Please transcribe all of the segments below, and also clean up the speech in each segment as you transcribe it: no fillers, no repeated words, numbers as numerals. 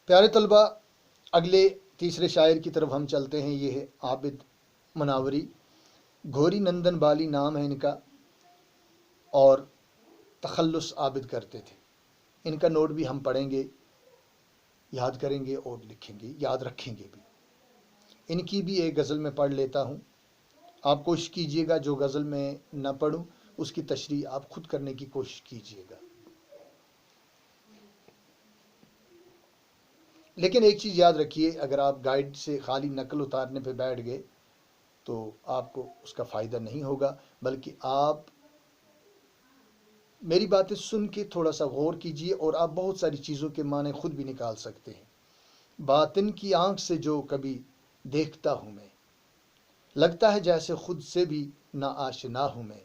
پیارے طلبہ، اگلے تیسرے شاعر کی طرف ہم چلتے ہیں۔ یہ ہے عابد مناوری، گھوری نندن بالی نام ہے ان کا، اور تخلص عابد کرتے تھے۔ ان کا نوٹ بھی ہم پڑھیں گے، یاد کریں گے اور لکھیں گے، یاد رکھیں گے بھی۔ ان کی بھی ایک غزل میں پڑھ لیتا ہوں، آپ کوشش کیجئے گا جو غزل میں نہ پڑھوں اس کی تشریح آپ خود کرنے کی کوشش کیجئے گا۔ لیکن ایک چیز یاد رکھیے، اگر آپ گائیڈ سے خالی نقل اتارنے پہ بیٹھ گئے تو آپ کو اس کا فائدہ نہیں ہوگا، بلکہ آپ میری باتیں سن کے تھوڑا سا غور کیجئے اور آپ بہت ساری چیزوں کے معنی خود بھی نکال سکتے ہیں۔ باطن کی آنکھ سے جو کبھی دیکھتا ہوں میں، لگتا ہے جیسے خود سے بھی نا آشنا ہوں میں۔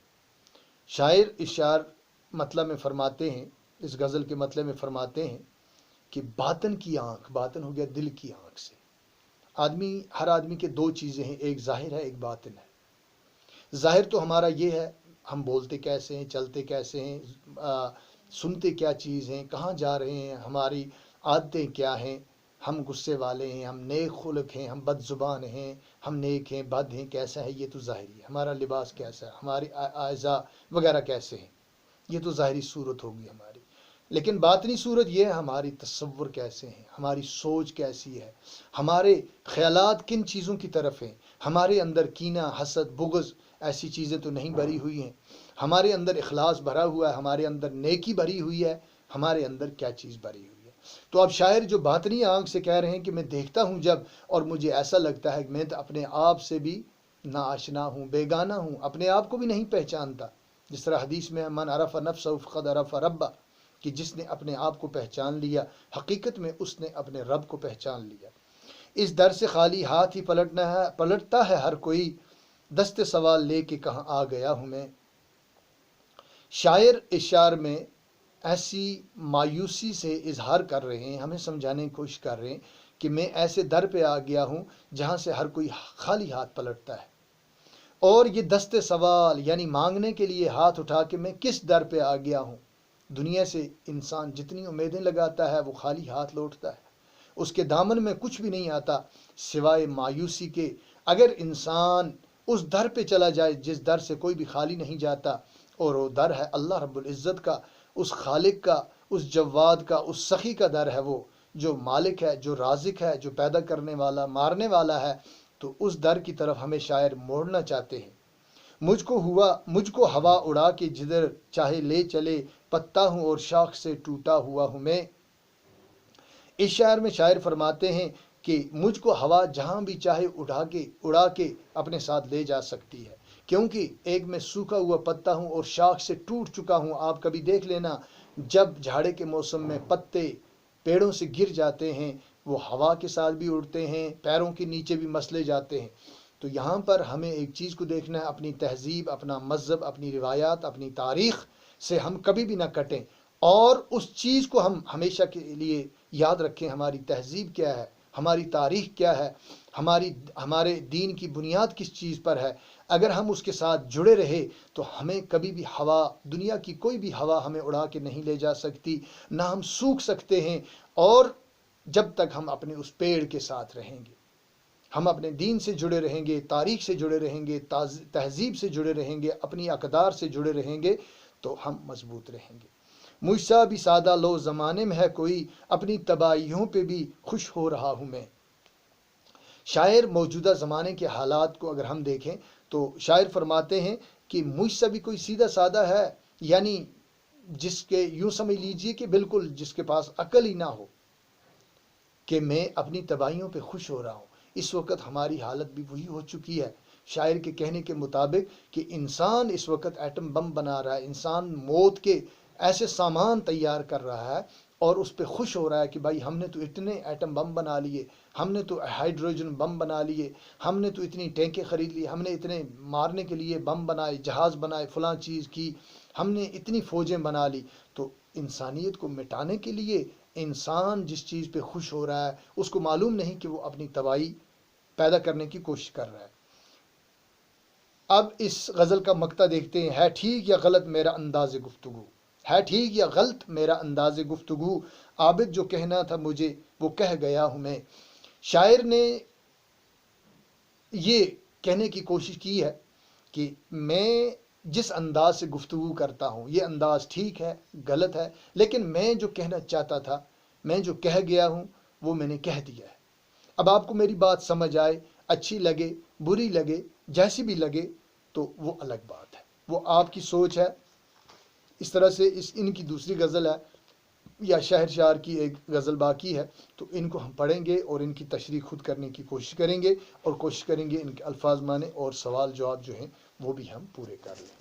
شاعر اشعار مطلب میں فرماتے ہیں، اس غزل کے مطلب میں فرماتے ہیں کہ باطن کی آنکھ، باطن ہو گیا دل کی آنکھ سے۔ ہر آدمی کے دو چیزیں ہیں، ایک ظاہر ہے، ایک باطن ہے۔ ظاہر تو ہمارا یہ ہے، ہم بولتے کیسے ہیں، چلتے کیسے ہیں، سنتے کیا چیز ہیں، کہاں جا رہے ہیں، ہماری عادتیں کیا ہیں، ہم غصے والے ہیں، ہم نیک خلق ہیں، ہم بد زبان ہیں، ہم نیک ہیں، بد ہیں، کیسا ہے یہ تو ظاہری ہے۔ ہمارا لباس کیسا ہے، ہماری اعضاء وغیرہ کیسے ہیں، یہ تو ظاہری صورت ہوگی ہماری۔ لیکن باطنی صورت یہ ہے ہماری تصور کیسے ہیں، ہماری سوچ کیسی ہے، ہمارے خیالات کن چیزوں کی طرف ہیں، ہمارے اندر کینہ، حسد، بغض ایسی چیزیں تو نہیں بھری ہوئی ہیں، ہمارے اندر اخلاص بھرا ہوا ہے، ہمارے اندر نیکی بھری ہوئی ہے، ہمارے اندر کیا چیز بھری ہوئی ہے۔ تو اب شاعر جو باطنی آنکھ سے کہہ رہے ہیں کہ میں دیکھتا ہوں جب، اور مجھے ایسا لگتا ہے کہ میں تو اپنے آپ سے بھی ناآشنا ہوں، بیگانہ ہوں، اپنے آپ کو بھی نہیں پہچانتا۔ جس طرح حدیث میں من عرف نفسہ فقد عرف ربہ، کہ جس نے اپنے آپ کو پہچان لیا، حقیقت میں اس نے اپنے رب کو پہچان لیا۔ اس در سے خالی ہاتھ ہی پلٹتا ہے ہر کوئی، دست سوال لے کے کہاں آ گیا ہوں میں۔ شاعر اشعار میں ایسی مایوسی سے اظہار کر رہے ہیں، ہمیں سمجھانے کی کوشش کر رہے ہیں کہ میں ایسے در پہ آ گیا ہوں جہاں سے ہر کوئی خالی ہاتھ پلٹتا ہے، اور یہ دست سوال یعنی مانگنے کے لیے ہاتھ اٹھا کہ میں کس در پہ آ گیا ہوں۔ دنیا سے انسان جتنی امیدیں لگاتا ہے وہ خالی ہاتھ لوٹتا ہے، اس کے دامن میں کچھ بھی نہیں آتا سوائے مایوسی کے۔ اگر انسان اس در پہ چلا جائے جس در سے کوئی بھی خالی نہیں جاتا، اور وہ در ہے اللہ رب العزت کا، اس خالق کا، اس جواد کا، اس سخی کا در ہے، وہ جو مالک ہے، جو رازق ہے، جو پیدا کرنے والا، مارنے والا ہے، تو اس در کی طرف ہمیں شاعر موڑنا چاہتے ہیں۔ مجھ کو ہوا اڑا کے جدھر چاہے لے چلے، پتا ہوں اور شاخ سے ٹوٹا ہوا ہوں میں۔ اس شعر میں شاعر فرماتے ہیں کہ مجھ کو ہوا جہاں بھی چاہے اڑا کے اپنے ساتھ لے جا سکتی ہے، کیونکہ ایک میں سوکھا ہوا پتا ہوں اور شاخ سے ٹوٹ چکا ہوں۔ آپ کبھی دیکھ لینا، جب جھاڑے کے موسم میں پتے پیڑوں سے گر جاتے ہیں، وہ ہوا کے ساتھ بھی اڑتے ہیں، پیروں کے نیچے بھی مسلے جاتے ہیں۔ تو یہاں پر ہمیں ایک چیز کو دیکھنا ہے، اپنی تہذیب، اپنا مذہب، اپنی روایات، اپنی تاریخ سے ہم کبھی بھی نہ کٹیں، اور اس چیز کو ہم ہمیشہ کے لیے یاد رکھیں۔ ہماری تہذیب کیا ہے، ہماری تاریخ کیا ہے، ہمارے دین کی بنیاد کس چیز پر ہے۔ اگر ہم اس کے ساتھ جڑے رہے تو ہمیں کبھی بھی ہوا، دنیا کی کوئی بھی ہوا ہمیں اڑا کے نہیں لے جا سکتی، نہ ہم سوکھ سکتے ہیں۔ اور جب تک ہم اپنے اس پیڑ کے ساتھ رہیں گے، ہم اپنے دین سے جڑے رہیں گے، تاریخ سے جڑے رہیں گے، تہذیب سے جڑے رہیں گے، اپنی اقدار سے جڑے رہیں گے، تو ہم مضبوط رہیں گے۔ مجھ سا بھی سادہ لو زمانے میں ہے کوئی، اپنی تباہیوں پہ بھی خوش ہو رہا ہوں میں۔ شاعر موجودہ زمانے کے حالات کو اگر ہم دیکھیں تو شاعر فرماتے ہیں کہ مجھ سا بھی کوئی سیدھا سادہ ہے، یعنی جس کے یوں سمجھ لیجئے کہ بالکل جس کے پاس عقل ہی نہ ہو، کہ میں اپنی تباہیوں پہ خوش ہو رہا ہوں۔ اس وقت ہماری حالت بھی وہی ہو چکی ہے، شاعر کے کہنے کے مطابق، کہ انسان اس وقت ایٹم بم بنا رہا ہے، انسان موت کے ایسے سامان تیار کر رہا ہے اور اس پہ خوش ہو رہا ہے کہ بھائی ہم نے تو اتنے ایٹم بم بنا لیے، ہم نے تو ہائیڈروجن بم بنا لیے، ہم نے تو اتنی ٹینکیں خرید لی، ہم نے اتنے مارنے کے لیے بم بنائے، جہاز بنائے، فلاں چیز کی، ہم نے اتنی فوجیں بنا لی۔ تو انسانیت کو مٹانے کے لیے انسان جس چیز پہ خوش ہو رہا ہے، اس کو معلوم نہیں کہ وہ اپنی تباہی پیدا کرنے کی کوشش کر رہا ہے۔ اب اس غزل کا مقطع دیکھتے ہیں۔ ہے ٹھیک یا غلط میرا انداز گفتگو، ہے ٹھیک یا غلط میرا انداز گفتگو، عابد جو کہنا تھا مجھے وہ کہہ گیا ہوں میں۔ شاعر نے یہ کہنے کی کوشش کی ہے کہ میں جس انداز سے گفتگو کرتا ہوں یہ انداز ٹھیک ہے غلط ہے، لیکن میں جو کہنا چاہتا تھا، میں جو کہہ گیا ہوں وہ میں نے کہہ دیا ہے۔ اب آپ کو میری بات سمجھ آئے، اچھی لگے بری لگے جیسی بھی لگے تو وہ الگ بات ہے، وہ آپ کی سوچ ہے۔ اس طرح سے ان کی دوسری غزل ہے یا شہر شعر کی ایک غزل باقی ہے، تو ان کو ہم پڑھیں گے اور ان کی تشریح خود کرنے کی کوشش کریں گے، اور کوشش کریں گے ان کے الفاظ معنی اور سوال جواب جو ہیں وہ بھی ہم پورے کر لیں۔